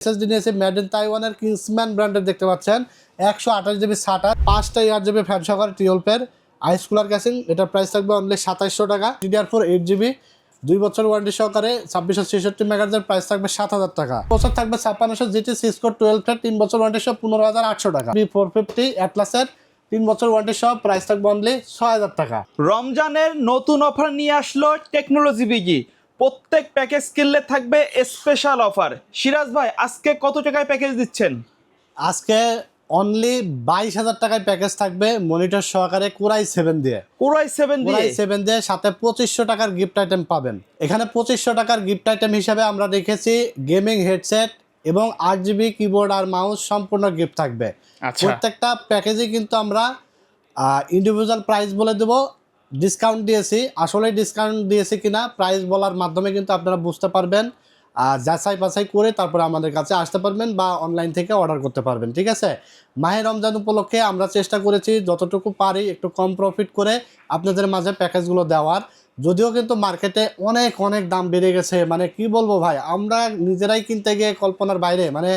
SSD নিয়েছি made in তাইওয়ানের Kingsman ব্র্যান্ডের দেখতে পাচ্ছেন 128 জিবি SATA 5টা ইয়ার জিবি ফ্যান সহকারে টিওলপের আইস কুলার ক্যাসিং। এটার প্রাইস থাকবে অনলি 2700 টাকা। DDR4 8 জিবি 2 বছর ওয়ারেন্টি সহকারে 2666 মেগাহার্জের প্রাইস থাকবে 7000 টাকা। প্রসেসর থাকবে 5600 জিটি সিসকো 12 এর 3 বছর ওয়ারেন্টি সহ 15800 টাকা। B450 অ্যাটলাসের 3 বছর ওয়ারেন্টি সহ প্রাইস থাকবে অনলি 6000 টাকা। রমজানের নতুন অফার নিয়ে আসলো টেকনোলজি বিগি। প্রত্যেক প্যাকেজ কিনলে থাকবে স্পেশাল অফার। সিরাজ ভাই, আজকে কত টাকায় প্যাকেজ দিচ্ছেন? আজকে অনলি 22000 টাকায় প্যাকেজ থাকবে মনিটর সহকারে কোরাই 7 দিয়ে। কোরাই 7 দিয়ে সাথে 2500 টাকার গিফট আইটেম পাবেন। এখানে 2500 টাকার গিফট আইটেম হিসাবে আমরা রেখেছি গেমিং হেডসেট এবং 8 জিবি কিবোর্ড আর মাউস সম্পূর্ণ গিফট থাকবে। প্রত্যেকটা প্যাকেজে কিন্তু আমরা ইন্ডিভিজুয়াল প্রাইস বলে দেবো। ডিসকাউন্ট দিয়েছি, আসলে ডিসকাউন্ট দিয়েছি কিনা প্রাইস বলার মাধ্যমে কিন্তু আপনারা বুঝতে পারবেন। যাচাই বাছাই করে তারপরে আমাদের কাছে আসতে পারবেন বা অনলাইন থেকে অর্ডার করতে পারবেন। ঠিক আছে, মাহে রমজান উপলক্ষে আমরা চেষ্টা করেছি যতটুকু পারি একটু কম প্রফিট করে আপনাদের মাঝে প্যাকেজগুলো দেওয়ার। যদিও কিন্তু মার্কেটে অনেক অনেক দাম বেড়ে গেছে, মানে কি বলবো ভাই, আমরা নিজেরাই কিনতে গিয়ে কল্পনার বাইরে। মানে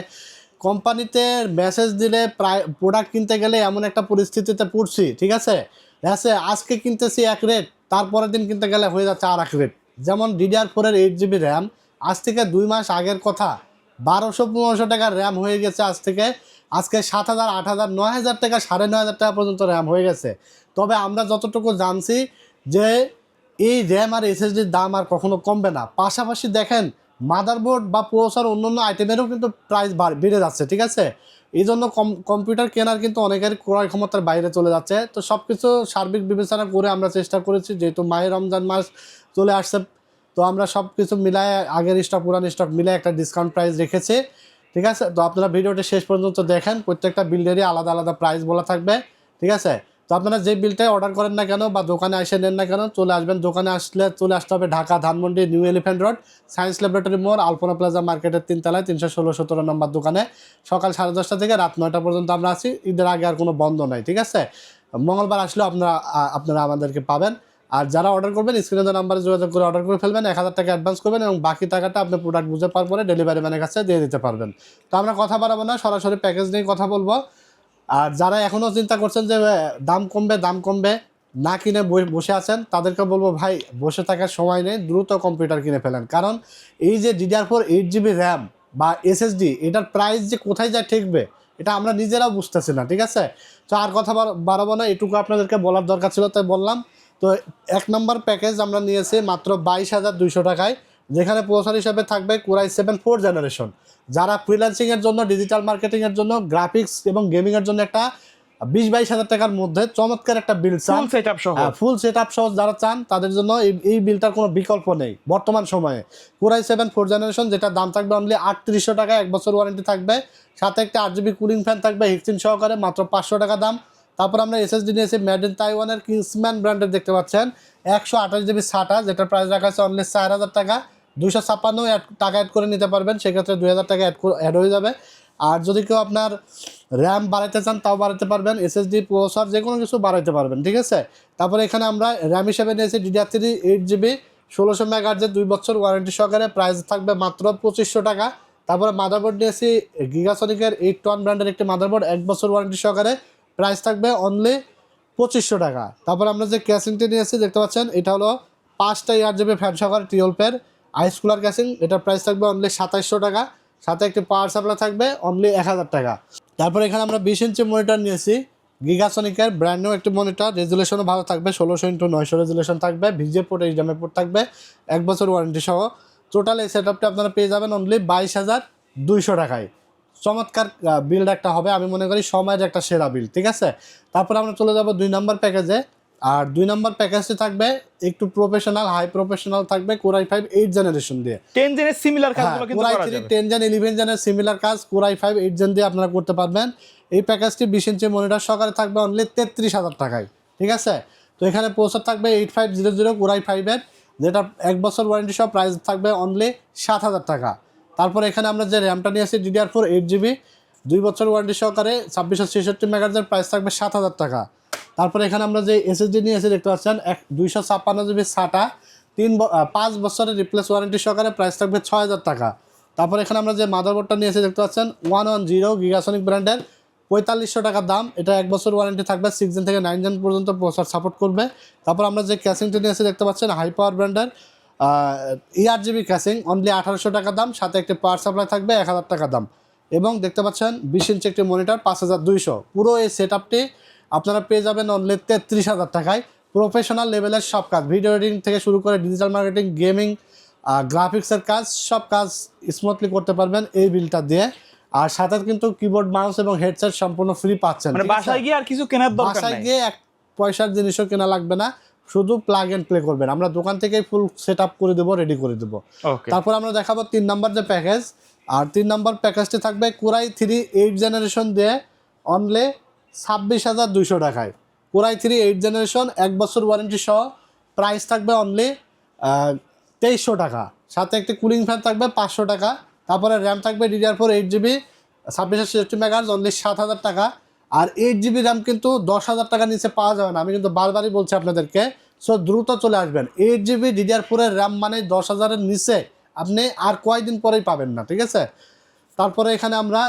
কোম্পানিতে মেসেজ দিলে প্রায় প্রোডাক্ট কিনতে গেলে এমন একটা পরিস্থিতিতে পড়ছি। ঠিক আছে, আজকে কিনতেছি এক রেট, তারপরের দিন কিনতে গেলে হয়ে যাচ্ছে আর এক রেট। যেমন DDR4 এর 8 জিবি র্যাম আজ থেকে 2 মাস আগের কথা 1200-1500 টাকার র্যাম হয়ে গেছে আজকে 7000, 8000, 9000 টাকা, 9500 টাকা পর্যন্ত র্যাম হয়ে গেছে। তবে আমরা যতটুকু জানছি যে এই র্যাম আর এসএসডির দাম আর কখনো কমবে না। পাশাপাশি দেখেন মাদারবোর্ড বা প্রসেসর অন্যান্য আইটেমেরও কিন্তু প্রাইস বেড়ে যাচ্ছে। ঠিক আছে, এই জন্য কম্পিউটার কেনার কিন্তু অনেকের ক্রয় ক্ষমতার বাইরে চলে যাচ্ছে। তো সব কিছু সার্বিক বিবেচনা করে আমরা চেষ্টা করেছি, যেহেতু মাহে রমজান মাস চলে আসছে, তো আমরা সব কিছু মিলায় আগের স্টক পুরান স্টক মিলে একটা ডিসকাউন্ট প্রাইস রেখেছি। ঠিক আছে, তো আপনারা ভিডিওটি শেষ পর্যন্ত দেখেন। প্রত্যেকটা বিল্ডেরই আলাদা আলাদা প্রাইস বলা থাকবে। ঠিক আছে, তো আপনারা যে বিলটাই অর্ডার করেন না কেন বা দোকানে এসে নেন না কেন, চলে আসবেন। দোকানে আসলে চলে আসতে হবে Dhaka Dhanmondi new elephant road science laboratory মোড় আলপনা প্লাজা মার্কেটের 3 তলায় 316-17 নম্বর দোকানে। সকাল 10:30 থেকে রাত 9টা পর্যন্ত আমরা আছি। ঈদের আগে আর কোনো বন্ধ নাই। ঠিক আছে, মঙ্গলবার আসলেও আপনারা আমাদেরকে পাবেন। আর যারা অর্ডার করবেন স্ক্রিনে দেওয়া নাম্বারে যোগাযোগ করে অর্ডার করে ফেলবেন। 1000 টাকা অ্যাডভান্স করবেন এবং বাকি টাকাটা আপনি প্রোডাক্ট বুঝে পাওয়ার পরে ডেলিভারি ম্যানের কাছে দিয়ে দিতে পারবেন। তো আমরা কথা বাড়াবো না, সরাসরি প্যাকেজ নিয়ে কথা বলবো। আর যারা এখনও চিন্তা করছেন যে দাম কমবে না কিনে বসে আছেন, তাদেরকে বলবো ভাই বসে থাকার সময় নেই, দ্রুত কম্পিউটার কিনে ফেলেন। কারণ এই যে DDR4 8 জিবি র্যাম বা এসএসডি, এটার প্রাইস যে কোথায় যায় ঠেকবে এটা আমরা নিজেরাও বুঝতেছি না। ঠিক আছে, তো আর কথা বাড়াবো না, এটুকু আপনাদেরকে বলার দরকার ছিল, তাই বললাম। তো 1 নম্বর প্যাকেজ আমরা নিয়েছি মাত্র 22200 টাকায়, যেখানে প্রসেসর হিসাবে থাকবে কোরাই 7 4th জেনারেশন। যারা ফ্রিল্যান্সিংয়ের জন্য, ডিজিটাল মার্কেটিংয়ের জন্য, গ্রাফিক্স এবং গেমিংয়ের জন্য একটা 20-22 হাজার টাকার মধ্যে চমৎকার একটা বিল চান, ফুল সেট আপ সহ যারা চান, তাদের জন্য এই বিলটার কোনো বিকল্প নেই বর্তমান সময়ে। কোরাই 7 4th জেনারেশন, যেটার দাম থাকবে অনলি 3800 টাকা, 1 বছর ওয়ারেন্টি থাকবে, সাথে একটা 8 জিবি কুলিং ফ্যান থাকবে হিটসিন সহকারে, মাত্র 500 টাকা দাম। তারপর আমরা এসএসডি নিয়েছি মেড ইন তাইওয়ানের কিংসম্যান ব্র্যান্ডের দেখতে পাচ্ছেন 128 জিবি SATA, যেটার প্রাইস রাখা আছে অনলি 4000 টাকা। 256 টাকা অ্যাড করে নিতে পারবেন, সেক্ষেত্রে 2000 টাকা অ্যাড হয়ে যাবে। আর যদি কেউ আপনার র্যাম বাড়াইতে চান তাও বাড়াতে পারবেন, এসএসডি প্রসেসর যে কোনো কিছু বাড়াইতে পারবেন। ঠিক আছে, তারপরে এখানে আমরা র্যাম হিসেবে নিয়েছি DDR3 8 জিবি 1600 মেগাহার্জের 2 বছর ওয়ারেন্টি সহকারে, প্রাইস থাকবে মাত্র 2500 টাকা। তারপরে মাদারবোর্ড নিয়েছি গিগাসনিকের 8-1 ব্র্যান্ডের একটি মাদারবোর্ড, 1 বছর ওয়ারেন্টি সহকারে, প্রাইস থাকবে অনলি 2500 টাকা। তারপর আমরা যে ক্যাসিংটি নিয়েছি দেখতে পাচ্ছেন, এটা হলো 5টা ইয়ার জিবি ফ্যান সহকারে টিওলপের আইস কুলার ক্যাসিং। এটার প্রাইস থাকবে অনলি 2700 টাকা, সাথে একটি পাওয়ার সাপ্লাই থাকবে অনলি 1000 টাকা। তারপর এখানে আমরা 20 ইঞ্চি মনিটর নিয়েছি গিগাসনিকের ব্র্যান্ড নিউ একটি মনিটর, রেজুলেশনও ভালো থাকবে, 16x900 রেজুলেশন থাকবে, ভিজিএ পোর্ট HDMI পোর্ট থাকবে, 1 বছর ওয়ারেন্টি সহ। টোটাল এই সেট আপটা আপনারা পেয়ে যাবেন অনলি 22200 টাকায়। চমৎকার বিল্ড একটা হবে, আমি মনে করি সময়ের একটা সেরা বিল্ড। ঠিক আছে, তারপর আমরা চলে যাব 2 নম্বর প্যাকেজে। আর 2 নম্বর প্যাকেজটি থাকবে একটু প্রফেশনাল, হাই প্রফেশনাল থাকবে, কোরাই 5 8 জেনারেশন দিয়ে। 10 জেনের সিমিলার কাজগুলো কিন্তু কোরাই করা 3 যাবে। 10 জেন 11 জেনের সিমিলার কাজ কোরাই 5 8 জেন দিয়ে আপনারা করতে পারবেন। এই প্যাকেজটি 20 ইঞ্চি মনিটর সহকারে থাকবে অনলি 33000 টাকায়। ঠিক আছে, তো এখানে প্রসেসর থাকবে 8500 কোরাই 5 এর, যেটা 1 বছর ওয়ারেন্টি সহ, প্রাইস থাকবে অনলি 7000 টাকা। তারপর এখানে আমরা যে র্যামটা নিয়েছি DDR4 8 জিবি 2 বছর ওয়ারেন্টি সহকারে, 2666 মেগাহার্জের, প্রাইস থাকবে 7000 টাকা। তারপর এখানে আমরা যে এসএসডি নিয়েছি দেখতে পাচ্ছেন 256 জিবি SATA 5 বছরের রিপ্লেস ওয়ারেন্টি সহকারে, প্রাইস থাকবে 6000 টাকা। তারপর এখানে আমরা যে মাদারবোর্ডটা নিয়েছি দেখতে পাচ্ছেন 110 গিগাসনিক ব্র্যান্ডের, 4500 টাকা দাম। এটা 1 বছর ওয়ারেন্টি থাকবে, 6 জেন থেকে 9 জেন পর্যন্ত প্রসেসর সাপোর্ট করবে। তারপর আমরা যে ক্যাসিংটি নিয়েছি দেখতে পাচ্ছেন হাই পাওয়ার ব্র্যান্ডের ERGB ক্যাসিং, অনলি 1800 টাকা দাম, সাথে একটি পাওয়ার সাপ্লাই থাকবে 1000 টাকা দাম। এবং দেখতে পাচ্ছেন 20 ইঞ্চি একটি মনিটর 5200। পুরো এই সেটআপটি আপনারা পেয়ে যাবেন অনলি 33,000 টাকায়। প্রফেশনাল লেভেলের সব কাজ, ভিডিও এডিটিং থেকে শুরু করে ডিজিটাল মার্কেটিং, গেমিং, গ্রাফিক্সের কাজ, সব কাজ স্মুথলি করতে পারবেন এই বিলটা দিয়ে। আর সাথে কিন্তু কিবোর্ড, মাউস এবং হেডসেট সম্পূর্ণ ফ্রি পাচ্ছেন। মানে বাসায় গিয়ে আর কিছু কেনার দরকার বাসায় নাই, গিয়ে এক পয়সার জিনিসও কেনা লাগবে না, শুধু প্লাগ এন্ড প্লে করবেন। আমরা দোকান থেকেই ফুল সেট আপ করে দেবো, রেডি করে দেবো। ওকে। তারপর আমরা দেখাবো 3 নম্বর যে প্যাকেজ। আর 3 নম্বর প্যাকেজটি থাকবে কোরাই 3 8 জেনারেশন দিয়ে অনলি 26,200 টাকায়। কোরাই 3 8 জেনারেশন 1 বছর ওয়ারেন্টি সহ, প্রাইস থাকবে অনলি 2300 টাকা। সাথে একটি কুলিং ফ্যান থাকবে 500 টাকা। তারপরে র্যাম থাকবে DDR4 8GB 2666 মেগাহার্জ, অনলি 7,000 টাকা। আর 8GB র্যাম কিন্তু 10,000 টাকা নিচে পাওয়া যাবে না, আমি কিন্তু বারবারই বলছি আপনাদেরকে। সো দ্রুত চলে আসবেন। 8GB DDR4 এর র্যাম মানে 10,000-এর নিচে আপনি আর কয়েকদিন পরেই পাবেন না, ঠিক আছে। তারপরে এখানে আমরা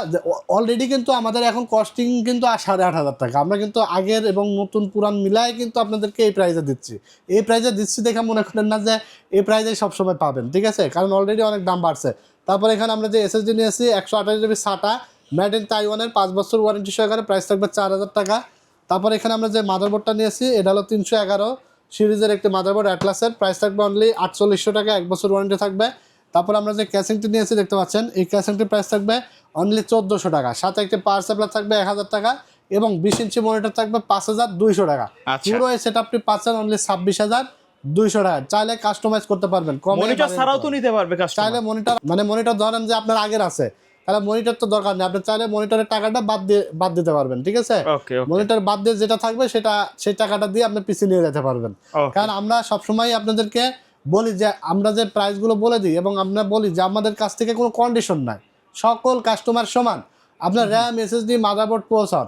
অলরেডি কিন্তু আমাদের এখন কস্টিং কিন্তু 8,500 টাকা। আমরা কিন্তু আগের এবং নতুন পুরান মিলায় কিন্তু আপনাদেরকে এই প্রাইজে দিচ্ছি। এই প্রাইজে দিচ্ছি দেখে মনে করেন না যে এই প্রাইজে সবসময় পাবেন, ঠিক আছে, কারণ অলরেডি অনেক দাম বাড়ছে। তারপরে এখানে আমরা যে SSD নিয়েছি 128GB SATA মেড ইন তাইওয়ানের, 5 বছর ওয়ারেন্টি সহকারে, প্রাইস থাকবে 4,000 টাকা। তারপর এখানে আমরা যে মাদারবোর্ডটা নিয়েছি এটা হলো 311 সিরিজের একটি মাদারবোর্ড অ্যাটলাসের, প্রাইস থাকবে অনলি 4800 টাকা, 1 বছর ওয়ারেন্টি থাকবে। তারপর আমরা যে ক্যাসিংটি নিয়েছি দেখতে পাচ্ছেন, এই ক্যাসিংটির প্রাইস থাকবে অনলি 1400 টাকা, সাথে একটি পাওয়ার সাপ্লাই থাকবে 1000 টাকা এবং 20 ইঞ্চি মনিটর থাকবে 5200 টাকা। পুরো এই সেটআপটি পাচ্ছেন অনলি 26,200 টাকা। চাইলে কাস্টমাইজ করতে পারবেন, মনিটর ছাড়াও তো নিতে পারবে কাস্টমার। চাইলে মনিটর মানে মনিটর ধরেন যে আপনার আগের আছে, তাহলে মনিটর তো দরকার নেই, আপনি চাইলে মনিটরের টাকাটা বাদ দিতে পারবেন, ঠিক আছে। মনিটর বাদ দিয়ে যেটা থাকবে সেটা সেই টাকাটা দিয়ে আপনি পিসি নিয়ে যেতে পারবেন। কারণ আমরা সবসময় আপনাদেরকে বলি যে আমরা যে প্রাইসগুলো বলে দিই এবং আমরা বলি যে আমাদের কাছ থেকে কোনো কন্ডিশন নাই, সকল কাস্টমার সমান। আপনার র্যাম, SSD, মাদারবোর্ড, প্রসেসর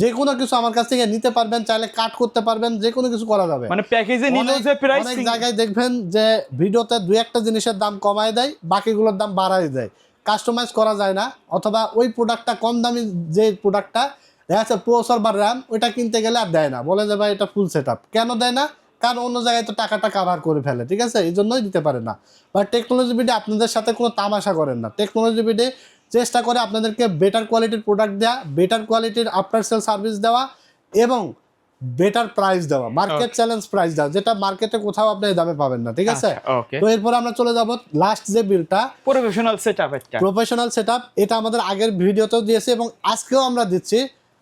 যে কোনো কিছু আমার কাছ থেকে নিতে পারবেন, চাইলে কাট করতে পারবেন, যে কোনো কিছু করা যাবে। মানে প্যাকেজে নিলেও যে প্রাইস, অনেক জায়গায় দেখবেন যে ভিডিওতে দুই একটা জিনিসের দাম কমায় দেয়, বাকিগুলোর দাম বাড়ায় দেয়, কাস্টমাইজ করা যায় না। অথবা ওই প্রোডাক্টটা কম দামি যে প্রোডাক্টটা দেখা যাচ্ছে প্রসেসর বা র্যাম, ওইটা কিনতে গেলে আর দেয় না, বলে যে ভাই এটা ফুল সেটআপ। কেন দেয় না? কারণ অন্য জায়গায় তো টাকাটা কাভার করে ফেলে, ঠিক আছে, এই জন্যই দিতে পারে না। বা টেকনোলজি ভিডিও আপনাদের সাথে কোনো তামাশা করেন না। টেকনোলজি ভিডিও চেষ্টা করে আপনাদেরকে বেটার কোয়ালিটির প্রোডাক্ট দেওয়া, বেটার কোয়ালিটির আফটার সেল সার্ভিস দেওয়া এবং বেটার প্রাইস দেওয়া, মার্কেট চ্যালেঞ্জ প্রাইস দেওয়া, যেটা মার্কেটে কোথাও আপনি এই দামে পাবেন না, ঠিক আছে। তো এরপর আমরা চলে যাব লাস্ট যে বিলটা, প্রফেশনাল সেটআপ। প্রফেশনাল সেটআপ এটা আমাদের আগের ভিডিওতেও দিয়েছি এবং আজকেও আমরা দিচ্ছি,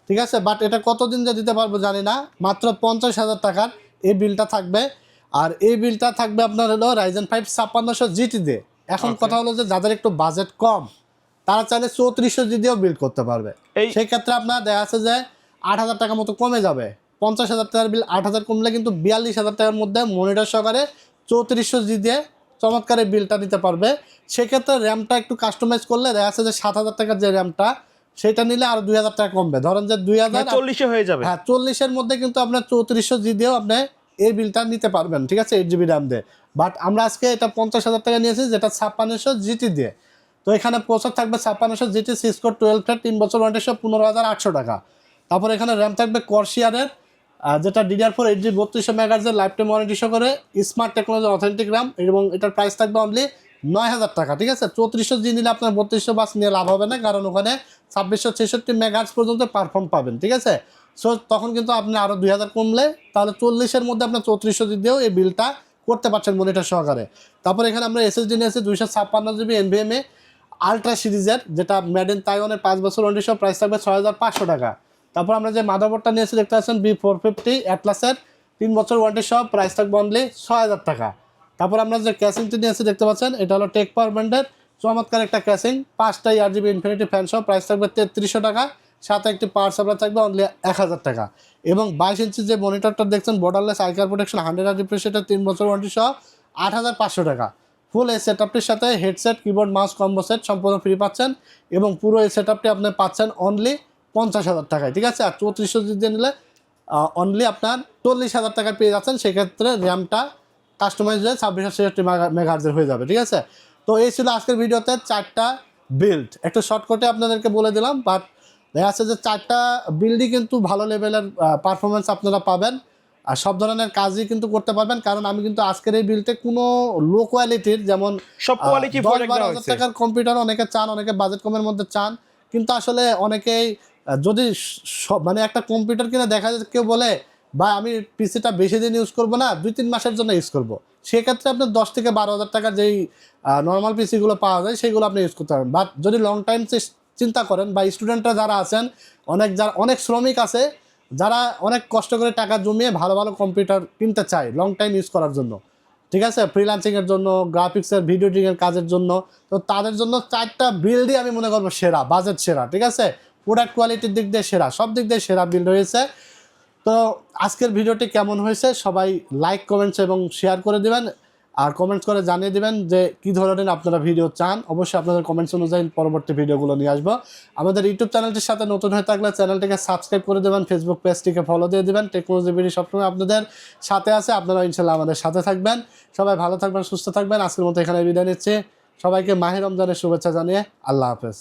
ঠিক আছে। বাট এটা কতদিন যে দিতে পারবো জানি না। মাত্র 50,000 টাকার এই বিলটা থাকবে। আর এই বিলটা থাকবে আপনার হলো Ryzen 5 5600 GT দিয়ে। এখন কথা হলো যে যাদের একটু বাজেট কম তারা চাইলে 3400 G দিয়েও বিল করতে পারবে। সেই ক্ষেত্রে আপনার দেখা যাচ্ছে যে 8,000 টাকা মতো কমে যাবে। 50,000 টাকার বিল 8,000 কমলে কিন্তু 42,000 টাকার মধ্যে মনিটর সহকারে 3400 G দিয়ে চমৎকার এই বিলটা নিতে পারবে। সেক্ষেত্রে র্যামটা একটু কাস্টমাইজ করলে দেখা যাচ্ছে যে 7,000 টাকার যে র্যামটা সেটা নিলে আরো 2,000 টাকা কমবে। ধরেন যে 40 হয়ে যাবে। হ্যাঁ, 40-এর মধ্যে কিন্তু আপনার 3400 G দিয়েও আপনি এই বিলটা নিতে পারবেন, ঠিক আছে, 8GB র্যাম দিয়ে। বাট আমরা আজকে এটা 50,000 টাকা নিয়েছি, যেটা 5600 GT দিয়ে। তো এখানে প্রসেসর থাকবে 5600 GT, সিসকো 12 থ্রেড, 3 বছর ওয়ারেন্টি সহ 15,800 টাকা। তারপর এখানে র্যাম থাকবে কর্সিয়ারের, যেটা DDR4 8GB 3200 মেগাহার্জের life time warranty সহ করে স্মার্ট টেকনোলজি অথেন্টিক র্যাম, এবং এটার প্রাইস থাকবে অনলি 9,000 টাকা, ঠিক আছে। 3400 G নিলে আপনার 3200 বাস নিয়ে লাভ হবে না, কারণ ওখানে 2666 মেগাহার্জ পর্যন্ত পারফর্ম পাবেন, ঠিক আছে। সো তখন কিন্তু আপনি আরও 2,000 কমলে তাহলে 40-এর মধ্যে আপনার 3400 G দিয়েও এই বিলটা করতে পারছেন মনিটর সহকারে। তারপর এখানে আমরা SSD নিয়েছি 256GB NVMe আলট্রা সিরিজের, যেটা মেড ইন তাইওয়ানের, 5 বছর ওয়ারেন্টি সহ, প্রাইস থাকবে 6,500 টাকা। তারপর আমরা যে মাদারবোর্ডটা নিয়েছি দেখতে পাচ্ছেন B450 অ্যাটলাসের, 3 বছর ওয়ারেন্টি সহ, প্রাইস থাকবে অনলি 6,000 টাকা। তারপর আমরা যে ক্যাসিংটি নিয়েছি দেখতে পাচ্ছেন, এটা হলো টেক পাওয়ার ব্র্যান্ডের চমৎকার একটা ক্যাসিং, 5টা RGB ইনফিনিটি ফ্যান সহ, প্রাইস থাকবে 3300 টাকা, সাথে একটি পাওয়ার সাপ্লাই থাকবে অনলি 1,000 টাকা। এবং 22 ইঞ্চি যে মনিটরটা দেখছেন বর্ডারলেস আই কার প্রোটেকশন 100 রিফ্রেশের, 3 বছর ওয়ারেন্টি সহ, 8,500 টাকা। ফুল এই সেটআপটির সাথে headset, keyboard, mouse combo set সম্পূর্ণ ফ্রি পাচ্ছেন এবং পুরো এই সেটআপটি আপনি পাচ্ছেন অনলি 50,000 টাকায়, ঠিক আছে। আর 3400 দিয়ে নিলে অনলি আপনার 40,000 টাকায় পেয়ে যাচ্ছেন। সেক্ষেত্রে র্যামটা কাস্টমাইজ হয়ে 2666 মেগাহার্জের হয়ে যাবে, ঠিক আছে। তো এই ছিল আজকের ভিডিওতে 4টা বিল্ড, একটু শর্টকাটে আপনাদেরকে বলে দিলাম, বাট দেখা যাচ্ছে যে 4টা বিল্ডই কিন্তু ভালো লেভেলের পারফরমেন্স আপনারা পাবেন আর সব ধরনের কাজই কিন্তু করতে পারবেন। কারণ আমি কিন্তু আজকের এই বিল্ডে কোনো লো কোয়ালিটির, যেমন সব কোয়ালিটি 10-12 হাজার টাকার কম্পিউটার অনেকে চান, অনেকে বাজেট কমের মধ্যে চান, কিন্তু আসলে অনেকেই যদি মানে একটা কম্পিউটার কিনে দেখা যায় কেউ বলে ভাই আমি পিসিটা বেশি দিন ইউজ করবো না, 2-3 মাসের জন্য ইউজ করবো, সেক্ষেত্রে আপনার 10 থেকে 12 হাজার টাকার যেই নর্মাল পিসিগুলো পাওয়া যায় সেগুলো আপনি ইউজ করতে পারবেন। বাট যদি লং টাইম চিন্তা করেন বা স্টুডেন্টরা যারা আছেন, অনেক শ্রমিক আছে যারা অনেক কষ্ট করে টাকা জমিয়ে ভালো ভালো কম্পিউটার কিনতে চায় লং টাইম ইউজ করার জন্য, ঠিক আছে, ফ্রিল্যান্সিংয়ের জন্য, গ্রাফিক্সের ভিডিও এডিটিংয়ের কাজের জন্য, তো তাদের জন্য 4টা বিল্ডই আমি মনে করবো সেরা, বাজেট সেরা, ঠিক আছে, প্রোডাক্ট কোয়ালিটির দিক দিয়ে সেরা, সব দিক দিয়ে সেরা বিল্ড হয়েছে। তো আজকের ভিডিওটি কেমন হয়েছে সবাই লাইক, কমেন্টস এবং শেয়ার করে দিবেন, আর কমেন্টস করে জানিয়ে দিবেন যে কী ধরনের আপনারা ভিডিও চান। অবশ্যই আপনাদের কমেন্টস অনুযায়ী পরবর্তী ভিডিওগুলো নিয়ে আসবো। আমাদের ইউটিউব চ্যানেলটির সাথে নতুন হয়ে থাকলে চ্যানেলটিকে সাবস্ক্রাইব করে দেবেন, ফেসবুক পেজটিকে ফলো দিয়ে দেবেন। টেকনোলজি ভিডিও সবসময় আপনাদের সাথে আছে, আপনারা ইনশাল্লাহ আমাদের সাথে থাকবেন। সবাই ভালো থাকবেন, সুস্থ থাকবেন। আজকের মতো এখানে বিদায় নিচ্ছি। সবাইকে মাহে রমজানের শুভেচ্ছা জানিয়ে আল্লাহ হাফেজ।